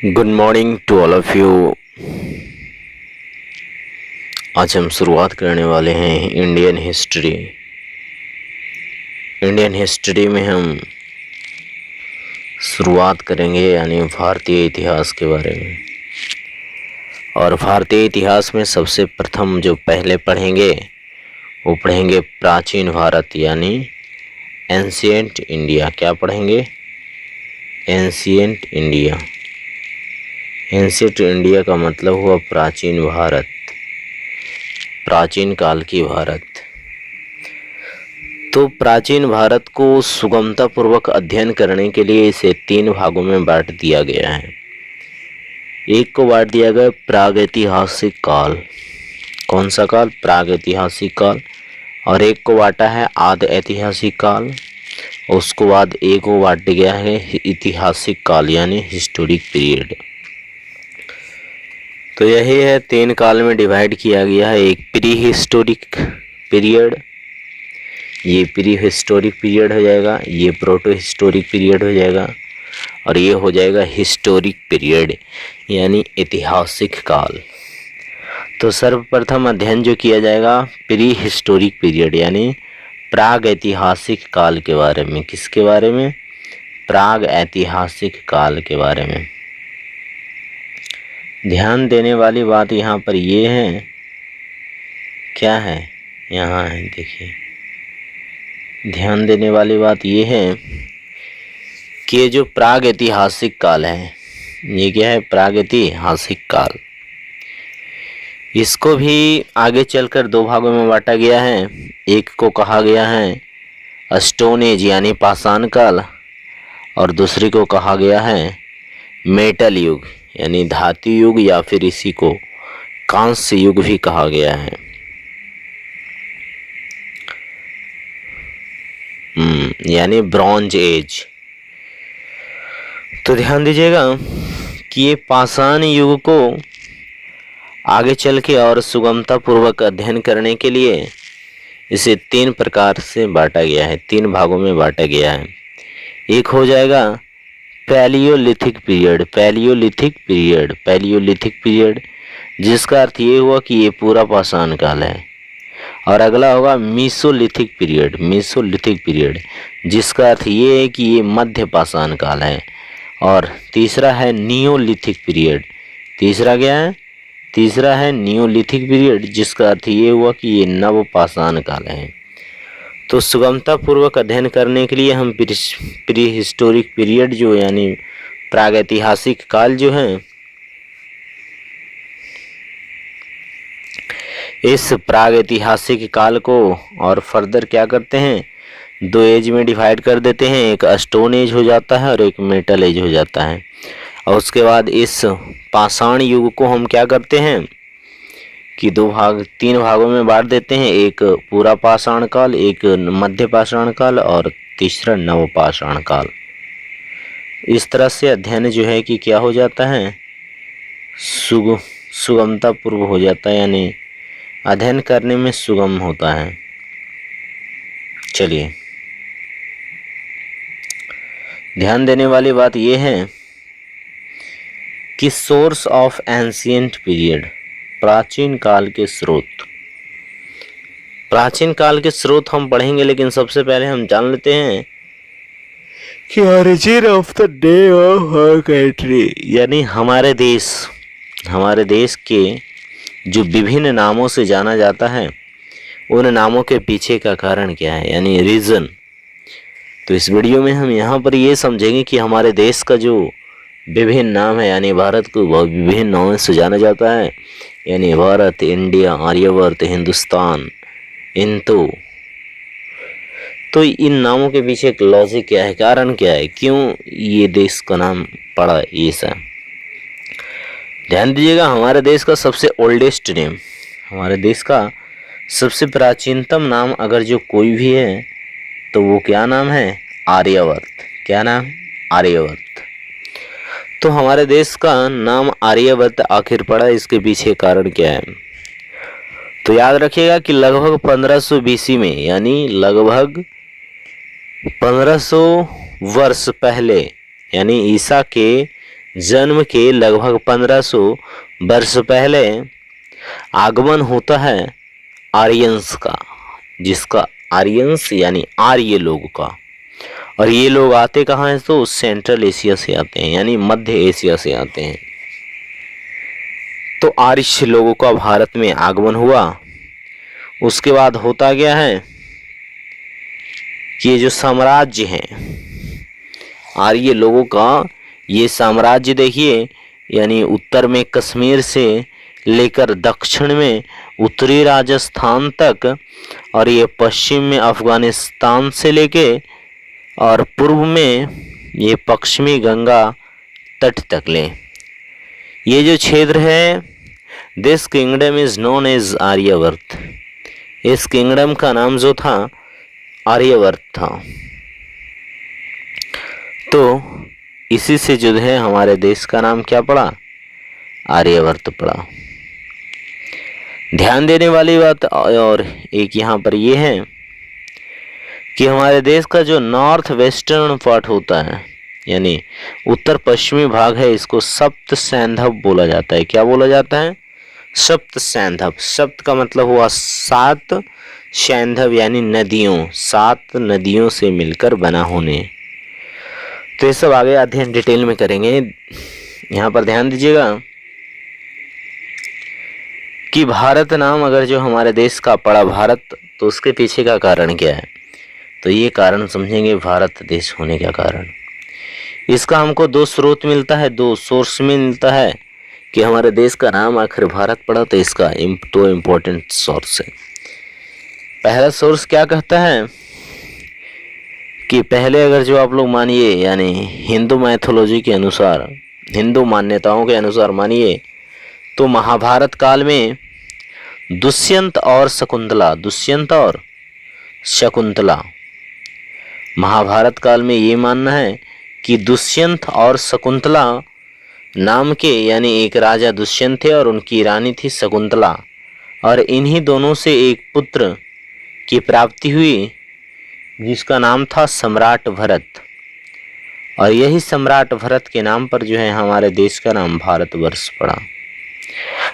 Good morning to all of you. आज हम शुरुआत करने वाले हैं इंडियन हिस्ट्री। इंडियन हिस्ट्री में हम शुरुआत करेंगे यानी भारतीय इतिहास के बारे में। और भारतीय इतिहास में सबसे प्रथम जो पहले पढ़ेंगे वो पढ़ेंगे प्राचीन भारत यानी एंशिएंट इंडिया। क्या पढ़ेंगे? Ancient India. एंशिएंट इंडिया का मतलब हुआ प्राचीन भारत, प्राचीन काल की भारत। तो प्राचीन भारत को सुगमता पूर्वक अध्ययन करने के लिए इसे 3 भागों में बांट दिया गया है। एक को बांट दिया गया प्रागैतिहासिक काल। कौन सा काल? प्रागैतिहासिक काल। और एक को बांटा है आदि ऐतिहासिक काल। उसको बाद एक को बांट गया है ऐतिहासिक काल यानी हिस्टोरिक पीरियड। तो यही है 3 काल में डिवाइड किया गया है। एक प्री हिस्टोरिक पीरियड, ये प्री हिस्टोरिक पीरियड हो जाएगा, ये प्रोटो हिस्टोरिक पीरियड हो जाएगा और ये हो जाएगा हिस्टोरिक पीरियड यानी ऐतिहासिक काल। तो सर्वप्रथम अध्ययन जो किया जाएगा प्री हिस्टोरिक पीरियड यानी प्राग ऐतिहासिक काल के बारे में। किसके बारे में? प्राग ऐतिहासिक काल के बारे में। ध्यान देने वाली बात यहाँ पर ये है, क्या है? यहाँ है, देखिए ध्यान देने वाली बात ये है कि ये जो प्राग ऐतिहासिक काल है, ये क्या है? प्राग ऐतिहासिक काल। इसको भी आगे चलकर 2 भागों में बांटा गया है। एक को कहा गया है स्टोन एज यानी पाषाण काल और दूसरी को कहा गया है मेटल युग यानी धातु युग या फिर इसी को कांस्य युग भी कहा गया है। यानी ब्रॉन्ज एज। तो ध्यान दीजिएगा कि ये पाषाण युग को आगे चल के और सुगमता पूर्वक अध्ययन करने के लिए इसे 3 प्रकार से बांटा गया है, 3 भागों में बांटा गया है। एक हो जाएगा Palaeolithic period. Palaeolithic period, Palaeolithic period जिसका अर्थ ये हुआ कि ये पूरा पाषाण काल है। और अगला होगा मीसोलिथिक पीरियड। मीसोलिथिक पीरियड जिसका अर्थ ये है कि ये मध्य पाषाण काल है। और तीसरा है नियोलिथिक पीरियड। तीसरा क्या है? तीसरा है नियोलिथिक पीरियड जिसका अर्थ ये हुआ कि ये नव पाषाण काल है। तो सुगमता पूर्वक अध्ययन करने के लिए हम प्री हिस्टोरिक पीरियड जो यानी प्रागैतिहासिक काल जो है, इस प्रागैतिहासिक काल को और फर्दर क्या करते हैं, 2 एज में डिवाइड कर देते हैं। एक स्टोन एज हो जाता है और एक मेटल एज हो जाता है। और उसके बाद इस पाषाण युग को हम क्या करते हैं कि 3 भागों में बांट देते हैं। एक पूरा पाषाण काल, एक मध्य पाषाण काल और तीसरा नव पाषाण काल। इस तरह से अध्ययन जो है कि क्या हो जाता है, सुगमता पूर्व हो जाता है यानी अध्ययन करने में सुगम होता है। चलिए, ध्यान देने वाली बात यह है कि सोर्स ऑफ एंशिएंट पीरियड, प्राचीन काल के स्रोत। प्राचीन काल के स्रोत हम पढ़ेंगे, लेकिन सबसे पहले हम जान लेते हैं कि origin of the day of our country यानी हमारे देश के जो विभिन्न नामों से जाना जाता है, उन नामों के पीछे का कारण क्या है यानी रीजन। तो इस वीडियो में हम यहाँ पर ये समझेंगे कि हमारे देश का जो विभिन्न नाम है यानी भारत को विभिन्न नामों से जाना जाता है यानी भारत, इंडिया, आर्यवर्त, हिंदुस्तान, इंतो। तो इन नामों के पीछे एक लॉजिक क्या है, कारण क्या है, क्यों ये देश का नाम पड़ा, ये सब ध्यान दीजिएगा। हमारे देश का सबसे ओल्डेस्ट नेम, हमारे देश का सबसे प्राचीनतम नाम अगर जो कोई भी है तो वो क्या नाम है? आर्यवर्त। क्या नाम? आर्यवर्त। तो हमारे देश का नाम आर्यवर्त आखिर पड़ा, इसके पीछे कारण क्या है? तो याद रखिएगा कि लगभग 1500 BC में यानी लगभग 1500 वर्ष पहले यानी ईसा के जन्म के लगभग 1500 वर्ष पहले आगमन होता है आर्यंस का, जिसका आर्यंस यानी आर्य लोग का। और ये लोग आते कहाँ हैं? तो सेंट्रल एशिया से आते हैं, यानी मध्य एशिया से आते हैं। तो आर्य लोगों का भारत में आगमन हुआ। उसके बाद होता गया है कि ये जो साम्राज्य है आर्य लोगों का, ये साम्राज्य देखिए, यानी उत्तर में कश्मीर से लेकर दक्षिण में उत्तरी राजस्थान तक, और ये पश्चिम में अफगानिस्तान से लेके और पूर्व में ये पश्चिमी गंगा तट तक ले। ये जो क्षेत्र है, this kingdom is known as Aryavarta. इस किंगडम का नाम जो था आर्यवर्त था। तो इसी से जो है हमारे देश का नाम क्या पड़ा? आर्यवर्त पड़ा। ध्यान देने वाली बात और एक यहाँ पर ये है कि हमारे देश का जो नॉर्थ वेस्टर्न पार्ट होता है, यानी उत्तर पश्चिमी भाग है, इसको सप्त सैंधव बोला जाता है। क्या बोला जाता है? सप्त सैंधव। सप्त का मतलब हुआ 7, सैंधव यानी नदियों, 7 नदियों से मिलकर बना होने। तो ये सब आगे अध्ययन डिटेल में करेंगे। यहाँ पर ध्यान दीजिएगा कि भारत नाम अगर जो हमारे देश का पड़ा भारत, तो उसके पीछे का कारण क्या है? तो ये कारण समझेंगे भारत देश होने का कारण। इसका हमको 2 स्रोत मिलता है, 2 सोर्स में मिलता है कि हमारे देश का नाम आखिर भारत पड़ा। तो इसका 2 इम्पोर्टेंट सोर्स है। पहला सोर्स क्या कहता है कि पहले अगर जो आप लोग मानिए, यानी हिंदू मैथोलॉजी के अनुसार, हिंदू मान्यताओं के अनुसार मानिए, तो महाभारत काल में दुष्यंत और शकुंतला, दुष्यंत और शकुंतला, महाभारत काल में ये मानना है कि दुष्यंत और शकुंतला नाम के, यानी एक राजा दुष्यंत थे और उनकी रानी थी शकुंतला, और इन्हीं दोनों से एक पुत्र की प्राप्ति हुई जिसका नाम था सम्राट भरत। और यही सम्राट भरत के नाम पर जो है हमारे देश का नाम भारतवर्ष पड़ा।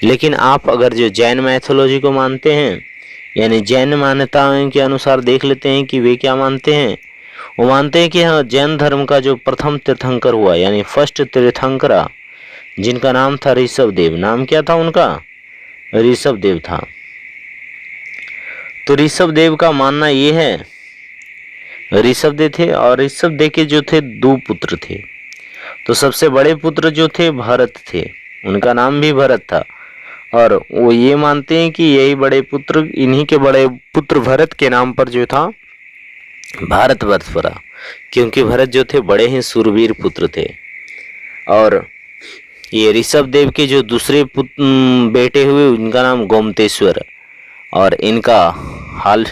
लेकिन आप अगर जो जैन मैथोलॉजी को मानते हैं, यानी जैन मान्यताओं के अनुसार देख लेते हैं कि वे क्या मानते हैं। वो मानते हैं कि हाँ, जैन धर्म का जो प्रथम तीर्थंकर हुआ, यानी फर्स्ट तीर्थंकरा, जिनका नाम था ऋषभ देव। नाम क्या था उनका? ऋषभ देव था। तो ऋषभ देव का मानना ये है, ऋषभ देव थे, और ऋषभ देव के जो थे 2 पुत्र थे। तो सबसे बड़े पुत्र जो थे भरत थे, उनका नाम भी भरत था। और वो ये मानते हैं कि यही बड़े पुत्र, इन्हीं के बड़े पुत्र भरत के नाम पर जो था भारतवर्ष पड़ा, क्योंकि भरत जो थे बड़े ही सूरवीर पुत्र थे। और ये ऋषभ देव के जो दूसरे बेटे हुए, उनका नाम गोमतेश्वर, और इनका हाल,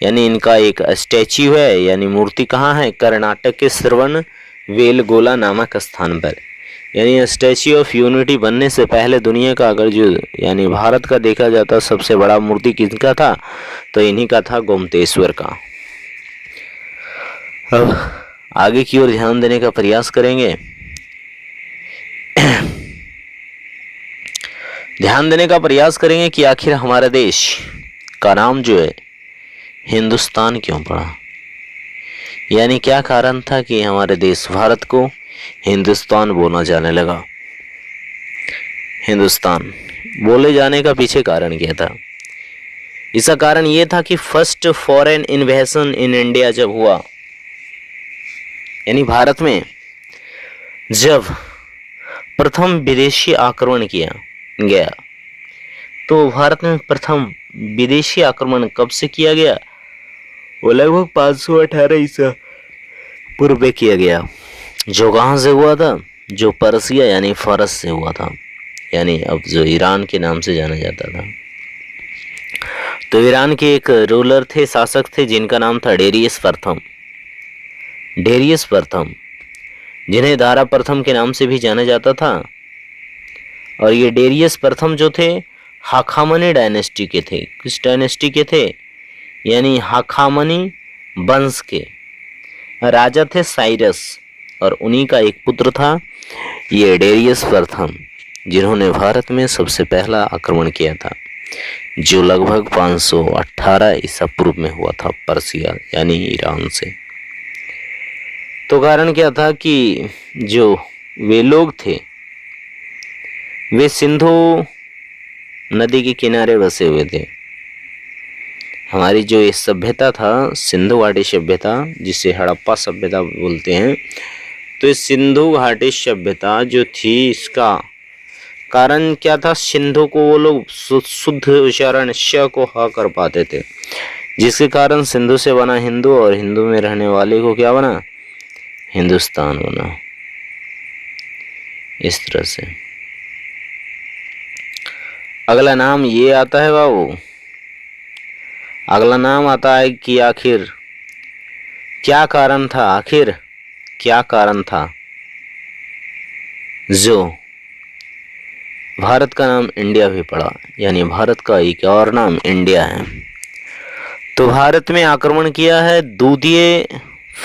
यानी इनका एक स्टैच्यू है, यानी मूर्ति कहाँ है? कर्नाटक के श्रवण वेलगोला नामक स्थान पर। यानी स्टैच्यू ऑफ यूनिटी बनने से पहले दुनिया का अगर जो, यानी भारत का देखा जाता सबसे बड़ा मूर्ति किसका था? तो इन्हीं का था, गोमतेश्वर का। अब आगे की ओर ध्यान देने का प्रयास करेंगे। ध्यान देने का प्रयास करेंगे कि आखिर हमारा देश का नाम जो है हिंदुस्तान क्यों पड़ा, यानी क्या कारण था कि हमारे देश भारत को हिंदुस्तान बोला जाने लगा। हिंदुस्तान बोले जाने का पीछे कारण क्या था? इसका कारण यह था कि first foreign invasion in India जब हुआ, यानी भारत में जब प्रथम विदेशी आक्रमण किया गया, तो भारत में प्रथम विदेशी आक्रमण कब से किया गया? वो लगभग 518 ईसा पूर्व में किया गया। जो कहाँ से हुआ था? जो पर्सिया यानी फारस से हुआ था, यानी अब जो ईरान के नाम से जाना जाता था। तो ईरान के एक रूलर थे, शासक थे, जिनका नाम था डेरियस प्रथम। डेरियस प्रथम, जिन्हें दारा प्रथम के नाम से भी जाना जाता था। और ये डेरियस प्रथम जो थे हाखामनी डायनेस्टी के थे। किस डायनेस्टी के थे? यानी हाखामनी वंश के राजा थे साइरस, और उन्हीं का एक पुत्र था ये डेरियस प्रथम जिन्होंने भारत में सबसे पहला आक्रमण किया था, जो लगभग 518 ईसा पूर्व में हुआ था पर्सिया यानी ईरान से। तो कारण क्या था कि जो वे लोग थे वे सिंधु नदी के किनारे बसे हुए थे। हमारी जो ये सभ्यता था सिंधु घाटी सभ्यता, जिसे हड़प्पा सभ्यता बोलते हैं, तो इस सिंधु घाटी सभ्यता जो थी इसका कारण क्या था, सिंधु को वो लोग शुद्ध उच्चारण श को ह कर पाते थे, जिसके कारण सिंधु से बना हिंदू और हिंदू में रहने वाले को क्या बना, हिंदुस्तान बना। इस तरह से अगला नाम ये आता है बाबू, अगला नाम आता है कि आखिर क्या कारण था, आखिर क्या कारण था जो भारत का नाम इंडिया भी पड़ा, यानी भारत का एक और नाम इंडिया है। तो भारत में आक्रमण किया है द्वितीय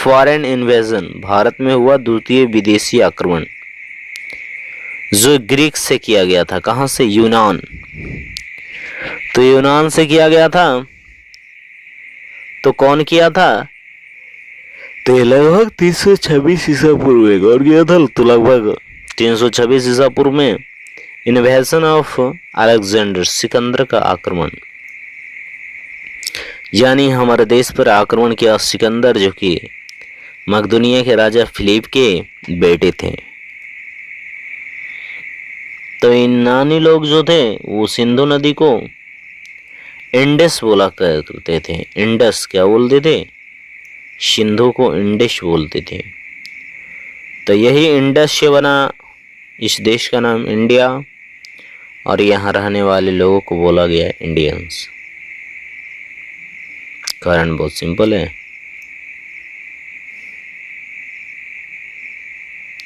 फॉरेन इन्वेजन, भारत में हुआ द्वितीय विदेशी आक्रमण जो ग्रीक से किया गया था। कहां से, यूनान। तो यूनान से किया गया था। तो कौन किया था, तो लगभग 326 ईसा पूर्व एक और किया था। तो लगभग 326 ईसा पूर्व में इन्वेजन ऑफ अलेक्जेंडर, सिकंदर का आक्रमण, यानी हमारे देश पर आक्रमण किया सिकंदर, जो कि मकदूनिया के राजा फिलिप के बेटे थे। तो यूनानी लोग जो थे वो सिंधु नदी को इंडस बोला करते थे। इंडस क्या बोलते थे, सिंधु को इंडस बोलते थे। तो यही इंडस से बना इस देश का नाम इंडिया, और यहाँ रहने वाले लोगों को बोला गया इंडियंस। कारण बहुत सिंपल है।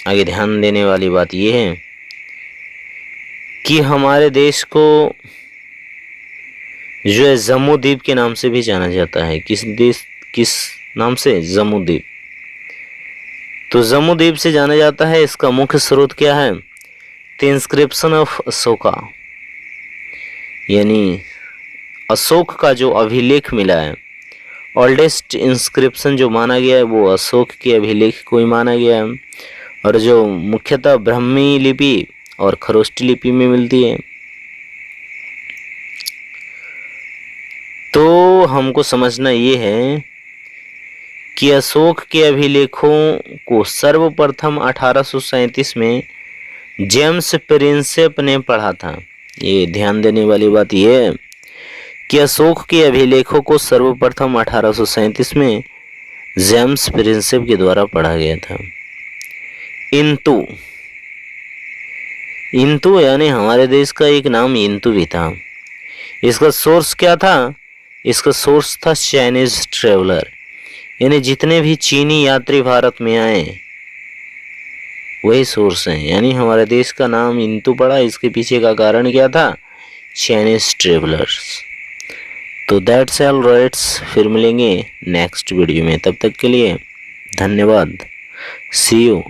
आगे ध्यान देने वाली बात यह है कि हमारे देश को जो है जम्मू-द्वीप के नाम से भी जाना जाता है। किस नाम से, जम्मू-द्वीप। तो जम्मू-द्वीप से जाना जाता है। इसका मुख्य स्रोत क्या है, द इंस्क्रिप्शन ऑफ अशोका, यानी अशोक का जो अभिलेख मिला है। ओल्डेस्ट इंस्क्रिप्शन जो माना गया है वो अशोक के अभिलेख को ही माना गया है, और जो मुख्यतः ब्राह्मी लिपि और खरोष्टी लिपि में मिलती है। तो हमको समझना ये है कि अशोक के अभिलेखों को सर्वप्रथम 1837 में जेम्स प्रिंसेप ने पढ़ा था। ये ध्यान देने वाली बात यह है कि अशोक के अभिलेखों को सर्वप्रथम 1837 में जेम्स प्रिंसेप के द्वारा पढ़ा गया था। इंतु यानी हमारे देश का एक नाम इंतु भी था। इसका सोर्स क्या था, इसका सोर्स था चाइनीज ट्रेवलर, यानी जितने भी चीनी यात्री भारत में आए वही सोर्स हैं। यानी हमारे देश का नाम इंतु पड़ा, इसके पीछे का कारण क्या था, चाइनीज ट्रेवलर्स। तो दैट्स ऑल राइट्स, फिर मिलेंगे नेक्स्ट वीडियो में। तब तक के लिए धन्यवाद। सी यू।